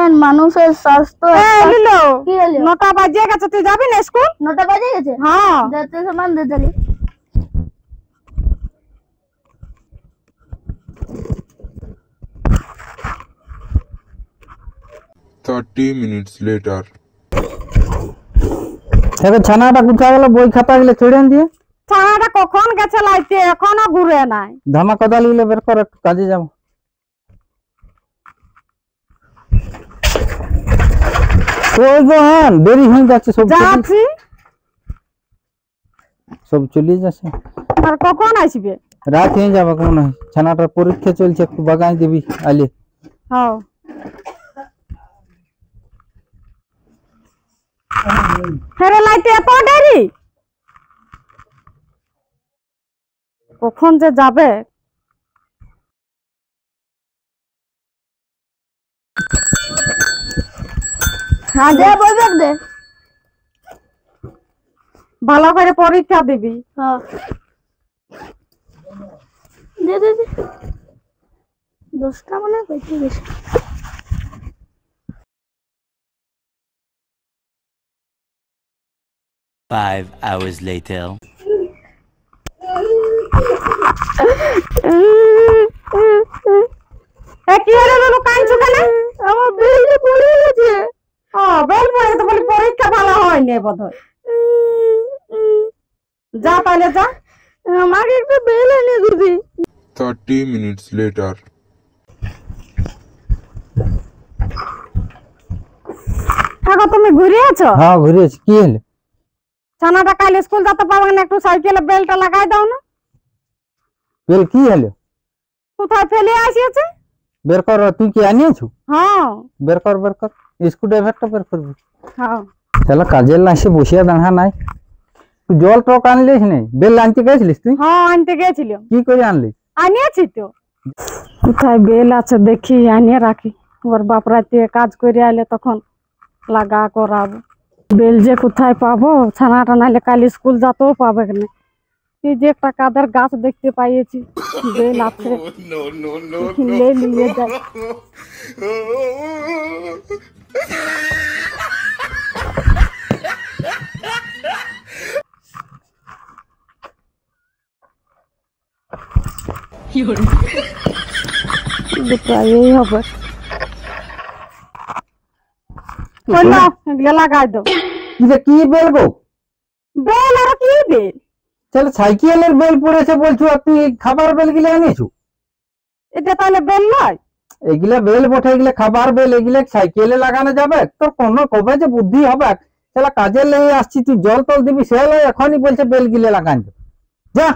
দেখেন মানুষের স্বাস্থ্য কি হলো 9টা বাজে গেছে, তুই যাবি না স্কুল? 9টা বাজে গেছে, হ্যাঁ যেতে সামান দে তাহলে। এখন ছানাটা কোথায় গেল? বই খাতা গুলো ছেড়ে দিয়ে। ছানাটা কখন গেছে লাইতে, এখনো ঘুরে নাই। ধামা কোদাল গুলো বের কর, একটু কাজে যাবো। ওই বোন দেরি হয়ে যাচ্ছে, সব যাচ্ছি। সব চলে যাচ্ছে। আর কখন আসবে? রাত হয়ে যাবে মনে হয়। ছানাটার পরীক্ষা চলছে, একটু বাগান দিবি আলে। হ্যাঁ ফেরে লাইতে এত দেরি, কখন যে যাবে। হ্যাঁ দে বই ব্যাগ দে। ভালো করে পরীক্ষা দিবি। হ্যাঁ দে দে দে, 10টা মানে বেঁচে গেছে। Five hours later. কি হলো লুলু, কাঁদছো কেন? আমার বেলটা পড়ে গেছে। বেল পড়ে গেছে বলি, পরীক্ষা ভালো হয়নি বোধহয়। যা তাহলে যা, আমাকে একটা বেল এনে দিবি। 30 minutes later. থাকো তুমি ঘুরে আছো। হ্যাঁ ঘুরেছি, কি হলো? ছানাটা কাল স্কুল যেতে পারবে না, একটু সাইকেলে বেলটা লাগাই দাও না। বেল কি হলো? কোথায় ফেলে আসিয়েছে? বের কর, তুই কি আনিয়েছো? হ্যাঁ বের কর বের কর, স্ক্রু ড্রাইভারটা বের করবি। হ্যাঁ তাহলে কাজের লাইসে বসিয়া দাঁড়া নাই। তুই জল টক আনলিস নেই? বেল আনতে গেছিলিস তুই? হ্যাঁ আনতে গেছিলাম। কি করে আনলিস? আনিয়েছি তো। কোথায় বেল আছে দেখি, আনিয়ে রাখি। ওর বাপ রাতে কাজ করে আইলে তখন লাগা করাবো। বেল যে কোথায় পাবো, ছানাটা নাইলে কাল স্কুল যেতেও পাবে না। এই যে একটা কাদের গাছ দেখতে পাইয়েছি, বেল আছে, নিয়ে যাই। এই হবে, লাগাই দাও। কি বেল গো? বেল আর কি বেল? তাহলে সাইকেলের বেল পড়েছে বলছো, আর তুই খাবার বেল গুলো আনিয়েছো? এটা তাহলে বেল নয়? এগুলা বেল বটে, এগুলা খাবার বেল, এগুলা সাইকেলে লাগানো যাবে? তোর কোনো কবে যে বুদ্ধি হবে? তাহলে কাজে লেগে আসছি, তুই জল টল দিবি, সে এখনই বলছে বেল গিলে লাগান। যা